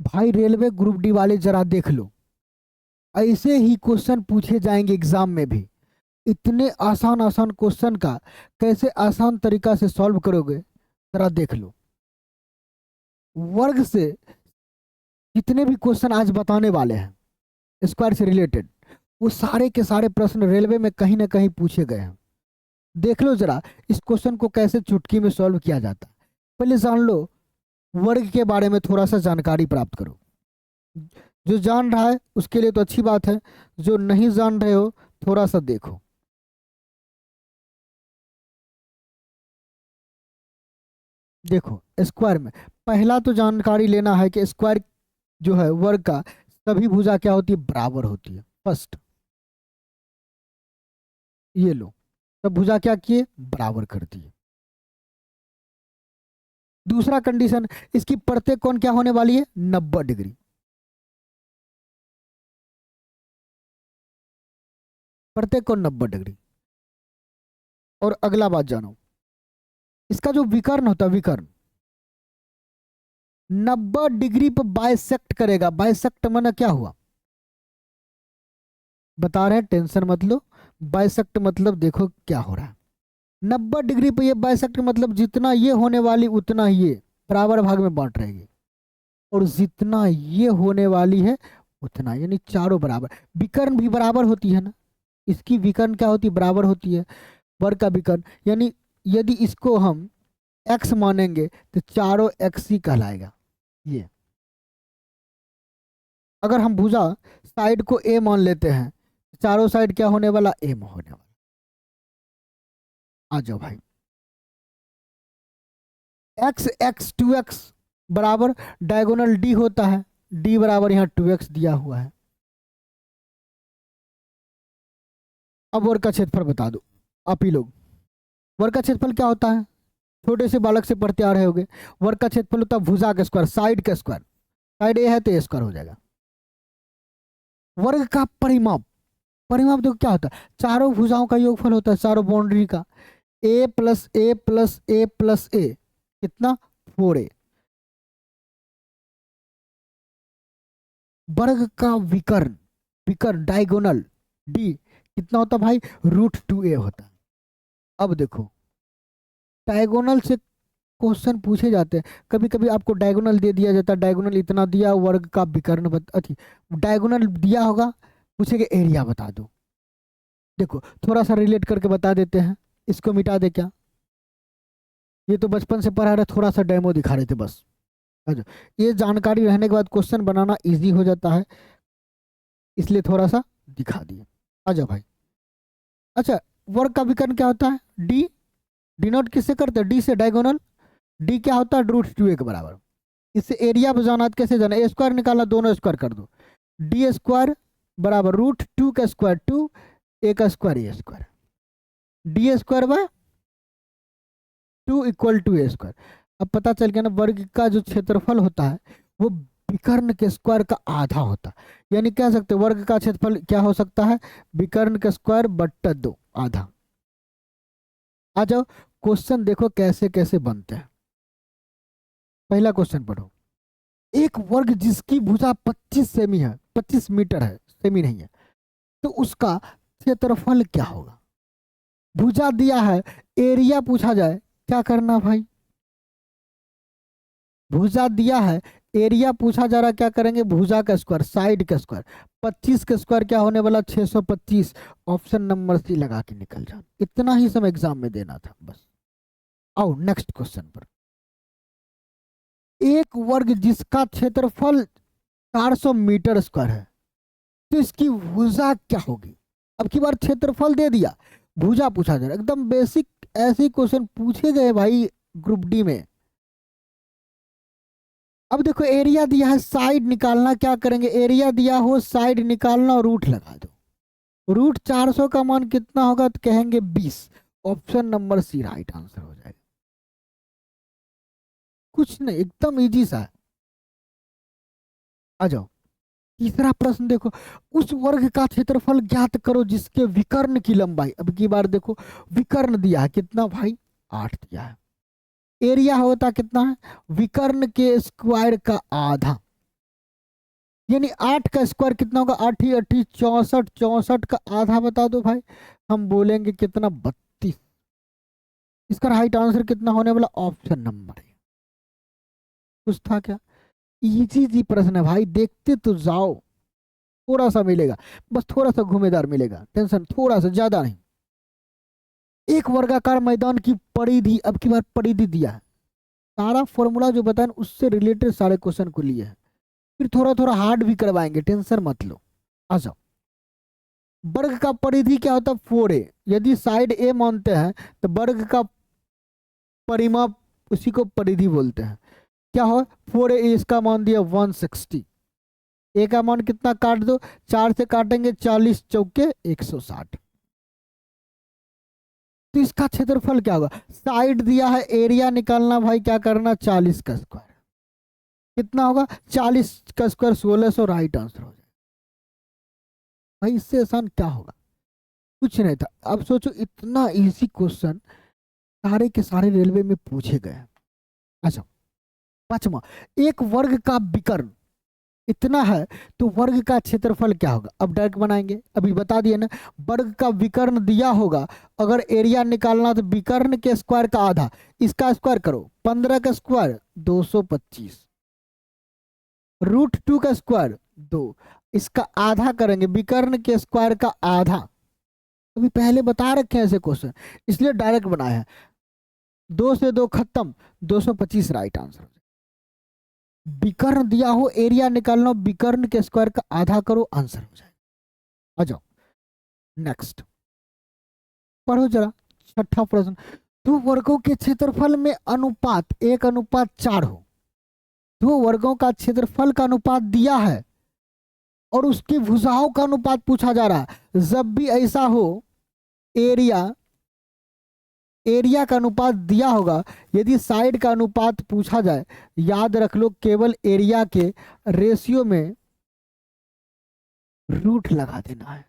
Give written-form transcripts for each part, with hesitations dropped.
भाई railway group D वाले जरा देख लो, ऐसे ही क्वेश्चन पूछे जाएंगे एग्जाम में भी। इतने आसान आसान क्वेश्चन का कैसे आसान तरीका से सॉल्व करोगे, जरा देख लो। वर्ग से जितने भी क्वेश्चन आज बताने वाले हैं स्क्वायर से रिलेटेड, वो सारे के सारे प्रश्न रेलवे में कहीं ना कहीं पूछे गए हैं। देख लो जरा इस क्वेश्चन को कैसे चुटकी में सॉल्व किया जाता है। पहले जान लो, वर्ग के बारे में थोड़ा सा जानकारी प्राप्त करो। जो जान रहा है उसके लिए तो अच्छी बात है, जो नहीं जान रहे हो थोड़ा सा देखो। देखो स्क्वायर में पहला तो जानकारी लेना है कि स्क्वायर जो है वर्ग का सभी भुजा क्या होती है, बराबर होती है। फर्स्ट ये लो, सब भुजा क्या किए, बराबर कर दिए। दूसरा कंडीशन, इसकी प्रत्येक कोण क्या होने वाली है, 90 डिग्री। प्रत्येक कोण 90 डिग्री। और अगला बात जानो, इसका जो विकर्ण होता है, विकर्ण 90 डिग्री पर बाइसेक्ट करेगा। बाइसेक्ट माना क्या हुआ, बता रहे हैं, टेंशन मत लो। बाइसेक्ट मतलब देखो क्या हो रहा है। 90 डिग्री पे ये बाइसेक्ट मतलब जितना ये होने वाली उतना ये बराबर भाग में बांट रहेगी, और जितना ये होने वाली है उतना, यानी चारों बराबर। विकर्ण भी बराबर होती है ना, इसकी विकर्ण क्या होती है, बराबर होती है। वर्ग का विकर्ण यानी यदि इसको हम एक्स मानेंगे तो चारों एक्स ही कहलाएगा। ये अगर हम भुजा साइड को ए मान लेते हैं, चारों साइड क्या होने वाला, ए में होने वाला। आ जाओ भाई, एक्स एक्स 2x बराबर डायगोनल डी होता है। डी बराबर यहाँ 2x दिया हुआ है। अब वर्ग का क्षेत्रफल बता दो आप ही लोग। वर्ग का क्षेत्रफल क्या होता है, छोटे से बालक से पढ़ते आ रहे होगे। वर्ग का क्षेत्रफल होता है भुजा का स्क्वायर, साइड का स्क्वायर। साइड ए है तो ए स्क्वायर हो जाएगा। वर्ग का परिमाप, परिमाप देखो क्या होता है, चारों भुजाओं का योगफल होता है, चारों बाउंड्री का। ए प्लस ए प्लस ए प्लस ए कितना, 4a। वर्ग का विकर्ण, विकर्ण डायगोनल डी कितना होता है भाई, √2a होता है। अब देखो डायगोनल से क्वेश्चन पूछे जाते हैं, कभी कभी आपको डायगोनल दे दिया जाता है, डायगोनल इतना दिया, वर्ग का विकर्ण अथी डायगोनल दिया होगा, पूछेगा एरिया बता दो। देखो थोड़ा सा रिलेट करके बता देते हैं, इसको मिटा दे क्या, ये तो बचपन से पढ़ा रहे, थोड़ा सा डेमो दिखा रहे थे बस। अच्छा, ये जानकारी रहने के बाद क्वेश्चन बनाना इजी हो जाता है, इसलिए थोड़ा सा दिखा दिए। आ जाओ भाई। अच्छा, वर्ग का विकर्ण क्या होता है, डी। डिनोट किससे करते हैं, डी से, डायगोनल। डी क्या होता है, √2a के बराबर। इससे एरिया पर जाना, कैसे जाना, ए स्क्वायर निकालना, दोनों स्क्वायर कर दो। डी स्क्वायर बराबर √2 का स्क्वायर 2, ए का square A square. D square by 2 equal to A square. अब पता चल गया ना, वर्ग का जो क्षेत्रफल होता है वो विकर्ण के स्क्वायर का आधा होता है। यानी कह सकते हैं वर्ग का क्षेत्रफल क्या हो सकता है, विकर्ण का स्क्वायर बट्टा 2, आधा। आ जाओ क्वेश्चन देखो कैसे कैसे बनते हैं। पहला क्वेश्चन पढ़ो, एक वर्ग जिसकी भुजा 25 सेमी है, 25 मीटर है, सेमी नहीं है, तो उसका क्षेत्रफल क्या होगा। भुजा दिया है, एरिया पूछा जाए, क्या करना भाई, भुजा दिया है, एरिया पूछा जा रहा, क्या करेंगे, भुजा का स्क्वायर, साइड का स्क्वायर। 25 का स्क्वायर क्या होने वाला, 625। ऑप्शन नंबर सी लगा के निकल जाना, इतना ही समय एग्जाम में देना था बस। आओ नेक्स्ट क्वेश्चन पर। एक वर्ग जिसका क्षेत्रफल 400 मीटर स्क्वायर है, तो इसकी भुजा क्या होगी। अब की बार क्षेत्रफल दे दिया, भुजा पूछा जा रहा, एकदम बेसिक ऐसे क्वेश्चन पूछे गए भाई ग्रुप डी में। अब देखो एरिया दिया है, साइड निकालना, क्या करेंगे, एरिया दिया हो, साइड निकालना और रूट लगा दो। √400 का मान कितना होगा, तो कहेंगे 20। Option number C right answer हो जाएगा। कुछ नहीं, एकदम इजी सा है। आ जाओ तीसरा प्रश्न देखो, उस वर्ग का क्षेत्रफल ज्ञात करो जिसके विकर्ण की लंबाई। अब की बार देखो विकर्ण दिया है कितना भाई, 8 दिया है। एरिया होता कितना है, विकर्ण के स्क्वायर का आधा। यानी 8 का स्क्वायर कितना होगा, 8 ही 8 64, 64 का आधा बता दो भाई, हम बोलेंगे कितना, 32। इसका राइट आंसर कितना होने वाला, ऑप्शन नंबर है। कुछ था क्या, इजी जी प्रश्न है भाई, देखते तो जाओ, थोड़ा सा मिलेगा, बस थोड़ा सा घुमेदार मिलेगा, टेंशन थोड़ा सा, ज्यादा नहीं। एक वर्गाकार मैदान की परिधि, अब की बार परिधि दिया है, सारा फॉर्मूला जो बताया उससे रिलेटेड सारे क्वेश्चन को लिए हैं, फिर थोड़ा थोड़ा हार्ड भी करवाएंगे, टेंशन मत लो। आ जाओ, वर्ग का परिधि क्या होता है, 4a, यदि साइड ए मानते हैं तो वर्ग का परिमाप उसी को परिधि बोलते हैं। क्या हो, 4a, इसका मान दिया 160, ए का मान कितना काट दो, 4 से काटेंगे 40 चौके 160, तो इसका क्षेत्रफल क्या होगा, साइड दिया है, एरिया निकालना भाई, क्या करना, 40 का स्क्वायर, कितना होगा 40 का स्क्वायर 1600, राइट आंसर हो जाएगा। भाई इससे आसान क्या होगा, कुछ नहीं था। अब सोचो इतना इजी क्वेश्चन सारे के सारे रेलवे में पूछे गए हैं। अच्छा, पांचवा, एक वर्ग का विकर्ण इतना है तो वर्ग का क्षेत्रफल क्या होगा, अब डायरेक्ट बनाएंगे, अभी बता दिए ना, वर्ग का विकर्ण दिया होगा, अगर एरिया निकालना तो विकर्ण के स्क्वायर का आधा, इसका स्क्वायर करो, 15 का स्क्वायर 225, √2 का स्क्वायर 2, इसका आधा करेंगे, विकर्ण के स्क्वायर का आधा, अभी पहले बता रखे हैं ऐसे क्वेश्चन, इसलिए डायरेक्ट बनाया है, 2 से 2 खत्म, 225 राइट आंसर। विकर्ण दिया हो, एरिया निकालना हो, विकर्ण के स्क्वायर का आधा करो, आंसर हो जाएगा। आ जाओ नेक्स्ट, पढ़ो जरा, छठा प्रश्न, दो वर्गों के क्षेत्रफल में अनुपात 1:4 हो, दो वर्गों का क्षेत्रफल का अनुपात दिया है और उसकी भुजाओं का अनुपात पूछा जा रहा है। जब भी ऐसा हो, एरिया एरिया का अनुपात दिया होगा, यदि साइड का अनुपात पूछा जाए, याद रख लो केवल एरिया के रेशियो में रूट लगा देना है,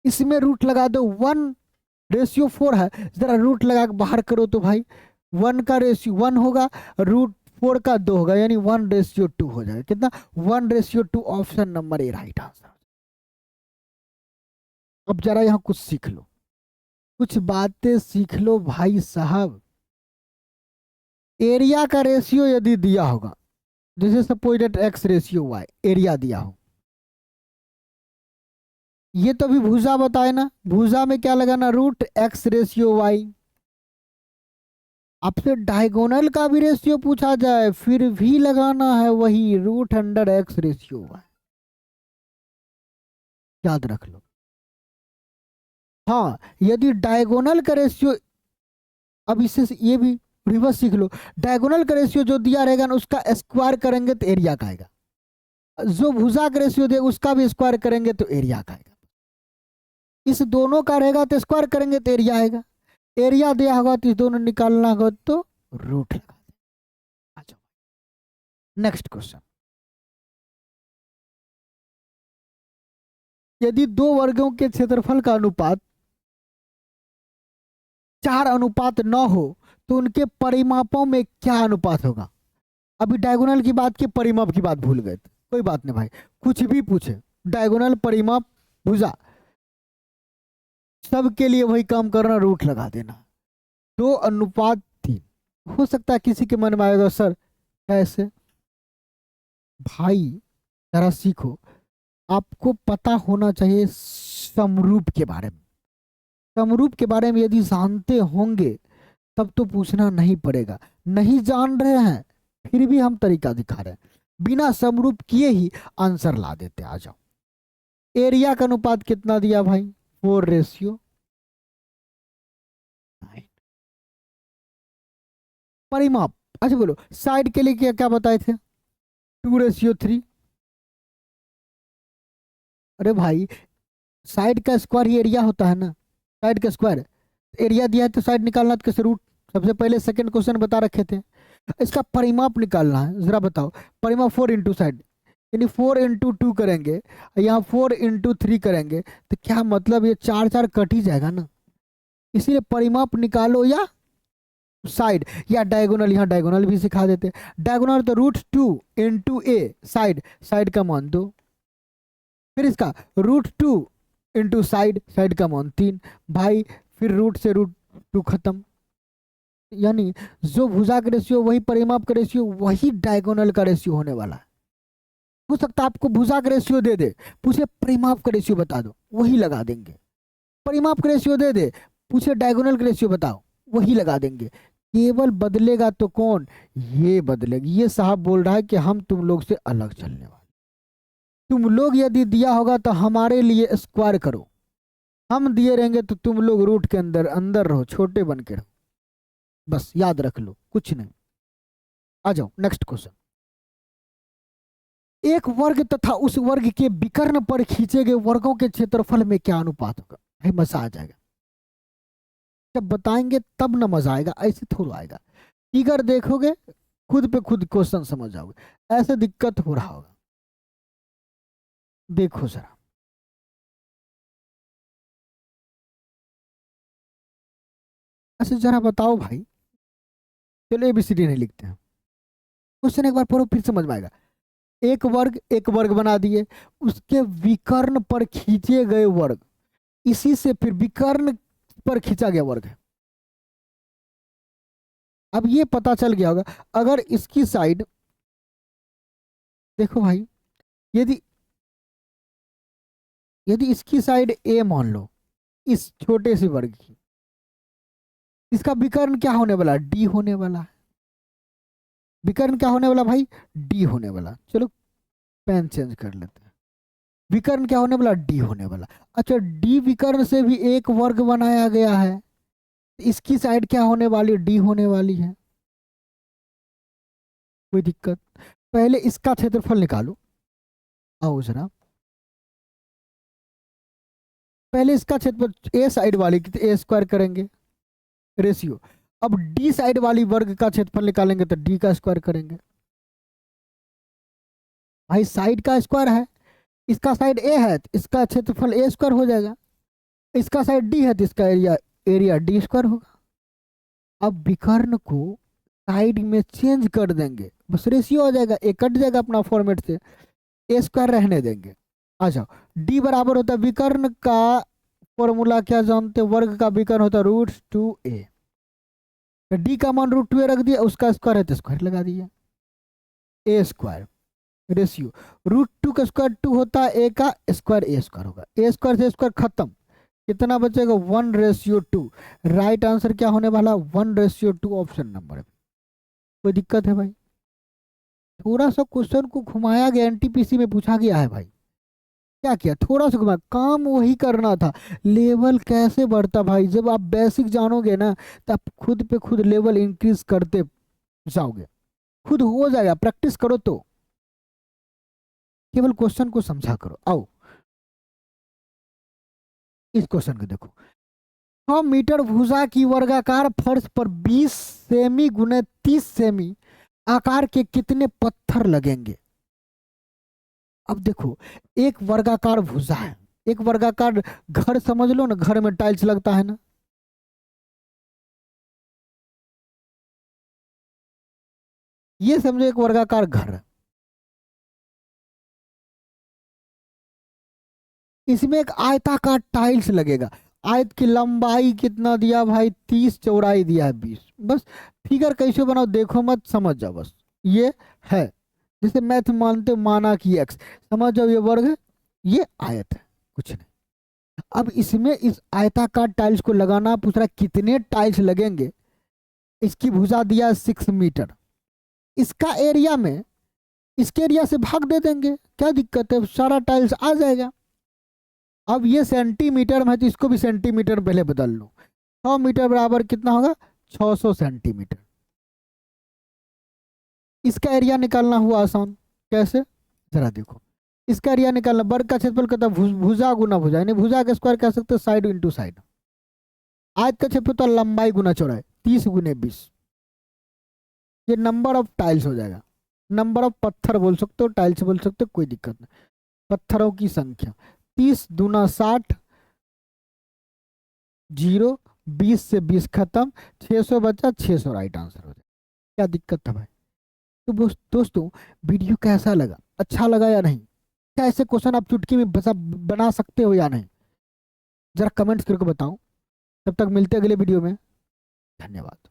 इसमें रूट लगा दो, 1:4 है, जरा रूट लगा के बाहर करो तो भाई 1 का रेशियो 1 होगा, √4 का 2 होगा, यानी 1:2 हो जाएगा, कितना, 1:2, option number A right answer. अब जरा यहां कुछ सीख लो, कुछ बातें सीख लो भाई साहब। एरिया का रेशियो यदि दिया होगा, जैसे सपोज दैट x/y, एरिया दिया हो, ये तो अभी भुजा बताए ना, भुजा में क्या लगाना, √x/y। आपसे डायगोनल का भी रेशियो पूछा जाए फिर भी लगाना है वही, √x/y, याद रख लो। हाँ, यदि डायगोनल का रेशियो, अब इससे ये भी रिवर्स सीख लो, डायगोनल का रेशियो जो दिया रहेगा ना उसका स्क्वायर करेंगे तो एरिया का आएगा, जो भुजा का रेशियो दे उसका भी स्क्वायर करेंगे तो एरिया का आएगा, इस दोनों का रहेगा तो स्क्वायर करेंगे तो एरिया आएगा, एरिया दिया होगा तो इस दोनों निकालना होगा तो रूट लगा दें। अच्छा, नेक्स्ट क्वेश्चन, यदि दो वर्गों के क्षेत्रफल का अनुपात 4:9 हो तो उनके परिमापों में क्या अनुपात होगा। अभी डायगोनल की बात की, परिमाप की बात भूल गए थे, कोई बात नहीं भाई, कुछ भी पूछे, डायगोनल परिमाप भुजा सबके लिए वही काम करना, रूट लगा देना, 2:3। हो सकता है किसी के मन में आएगा सर कैसे, भाई जरा सीखो, आपको पता होना चाहिए समरूप के बारे में, समरूप के बारे में यदि जानते होंगे तब तो पूछना नहीं पड़ेगा, नहीं जान रहे हैं फिर भी हम तरीका दिखा रहे हैं, बिना समरूप किए ही आंसर ला देते। आ जाओ, एरिया का अनुपात कितना दिया भाई, 4:9। परिमाप, अच्छा बोलो साइड के लिए क्या क्या बताए थे, 2:3। अरे भाई साइड का स्क्वायर ही एरिया होता है ना, साइड का स्क्वायर, एरिया दिया है तो साइड निकालना तो कैसे, रूट, सबसे पहले सेकंड क्वेश्चन बता रखे थे। इसका परिमाप निकालना है, जरा बताओ, परिमाप 4 × साइड, यानी 4 × 2 करेंगे, यहाँ 4 × 3 करेंगे तो क्या मतलब, ये 4 4 कट ही जाएगा ना, इसीलिए परिमाप निकालो या साइड, या डायगोनल, यहाँ डायगोनल भी सिखा देते। डायगोनल तो √2 × a साइड, साइड का मान 2। फिर इसका √2 × साइड, साइड का मान 3 भाई। फिर रूट से √2 खत्म। यानी जो भुजा का रेशियो वही परिमाप का रेशियो वही डायगोनल का रेशियो होने वाला है। हो सकता है आपको भुजा का रेशियो दे दे, पूछे परिमाप का रेशियो बता दो, वही लगा देंगे। परिमाप का रेशियो दे दे, पूछे डायगोनल का रेशियो बताओ, वही लगा देंगे। केवल बदलेगा तो कौन, ये बदलेगा। ये साहब बोल रहा है कि हम तुम लोग से अलग चलने वाले। तुम लोग यदि दिया होगा तो हमारे लिए स्क्वायर करो, हम दिए रहेंगे तो तुम लोग रूट के अंदर अंदर रहो, छोटे बन के रहो। बस याद रख लो, कुछ नहीं। आ जाओ नेक्स्ट क्वेश्चन। एक वर्ग तथा उस वर्ग के विकर्ण पर खींचे गए वर्गों के क्षेत्रफल में क्या अनुपात होगा। भाई मजा आ जाएगा, जब बताएंगे तब ना मजा आएगा, ऐसे थोड़ा आएगा। फिगर देखोगे खुद पे खुद क्वेश्चन समझ जाओगे, ऐसे दिक्कत हो रहा होगा। देखो जरा, ऐसे जरा बताओ भाई। चलो ABCD नहीं लिखते हैं, क्वेश्चन एक बार पढ़ो फिर समझ में आएगा। एक वर्ग बना दिए, उसके विकर्ण पर खींचे गए वर्ग, इसी से फिर विकर्ण पर खींचा गया वर्ग है। अब ये पता चल गया होगा, अगर इसकी साइड देखो भाई, यदि यदि इसकी साइड A मान लो, इस छोटे से वर्ग की, इसका विकर्ण क्या होने वाला, D होने वाला है। विकर्ण क्या होने वाला भाई, D होने वाला। चलो पेन चेंज कर लेते हैं। विकर्ण क्या होने वाला, D होने वाला। अच्छा, D विकर्ण से भी एक वर्ग बनाया गया है, इसकी साइड क्या होने वाली, D होने वाली है। कोई दिक्कत। पहले इसका क्षेत्रफल निकालो, आओ जरा। पहले इसका क्षेत्रफल A साइड वाली की तो A स्क्वायर करेंगे रेशियो। अब D साइड वाली वर्ग का क्षेत्रफल निकालेंगे तो D का स्क्वायर करेंगे। भाई साइड का स्क्वायर है, इसका साइड A है तो इसका क्षेत्रफल A स्क्वायर हो जाएगा, इसका साइड D है तो इसका एरिया एरिया D स्क्वायर होगा। अब विकर्ण को साइड में चेंज कर देंगे, बस रेशियो आ जाएगा, ए कट जाएगा अपना फॉर्मेट से, A स्क्वायर रहने देंगे। आ जाओ, D बराबर होता है विकर्ण का फॉर्मूला क्या जानते, वर्ग का विकर्ण होता है √2a। D का मान √2a रख दिया, उसका स्क्वायर है तो स्क्वायर लगा दिया, A स्क्वायर रेशियो। √2 का स्क्वायर 2 होता है, A का स्क्वायर A स्क्वायर होगा, A स्क्वायर से स्क्वायर खत्म, कितना बचेगा 1:2। राइट आंसर क्या होने वाला, 1:2, ऑप्शन नंबर। कोई दिक्कत है भाई, थोड़ा सा क्वेश्चन को घुमाया गया, NTPC में पूछा गया है भाई। क्या किया, थोड़ा सा घुमाया, काम वही करना था। लेवल कैसे बढ़ता भाई, जब आप बेसिक जानोगे ना तब खुद पे खुद लेवल इंक्रीज करते जाओगे, खुद हो जाएगा, प्रैक्टिस करो तो। केवल क्वेश्चन को समझा करो। आओ इस क्वेश्चन को देखो। 6 मीटर भुजा की वर्गाकार फर्श पर 20 सेमी गुने 30 सेमी आकार के कितने पत्थर लगेंगे। अब देखो, एक वर्गाकार भुजा है, एक वर्गाकार घर समझ लो ना, घर में टाइल्स लगता है ना, ये समझो एक वर्गाकार घर है। इसमें एक आयताकार टाइल्स लगेगा, आयत की लंबाई कितना दिया भाई 30, चौड़ाई दिया है 20। बस फिगर कैसे बनाओ देखो मत, समझ जाओ बस। ये है, जैसे मैथ मानते हो, माना कि x, समझ जाओ ये वर्ग है, ये आयत है, कुछ नहीं। अब इसमें इस आयताकार टाइल्स को लगाना, पूछ रहा कितने टाइल्स लगेंगे। इसकी भुजा दिया 6 मीटर, इसका एरिया में इसके एरिया से भाग दे देंगे, क्या दिक्कत है, सारा टाइल्स आ जाएगा। अब ये सेंटीमीटर में है तो इसको भी सेंटीमीटर पहले बदल लो। 100 मीटर बराबर कितना होगा, 600 सेंटीमीटर। इसका एरिया निकालना हुआ आसान, कैसे जरा देखो। इसका एरिया निकालना, वर्ग का क्षेत्रफल कहता है भुजा गुना भुजा, यानी भुजा का स्क्वायर कह सकते हो साइड इंटू साइड। आयत का क्षेत्रफल तो लंबाई गुना चौड़ाई, 30 गुने 20। ये नंबर ऑफ टाइल्स हो जाएगा, नंबर ऑफ पत्थर बोल सकते हो, टाइल्स बोल सकते हो, कोई दिक्कत नहीं। पत्थरों की संख्या 30 दूना 60, 0 20 से 20 खत्म, 600 बचा, 600 राइट आंसर हो जाए। क्या दिक्कत था भाई? तो दोस्तों, वीडियो कैसा लगा, अच्छा लगा या नहीं? क्या ऐसे क्वेश्चन आप चुटकी में बना सकते हो या नहीं? जरा कमेंट्स करके बताओ। तब तक मिलते हैं अगले वीडियो में। धन्यवाद।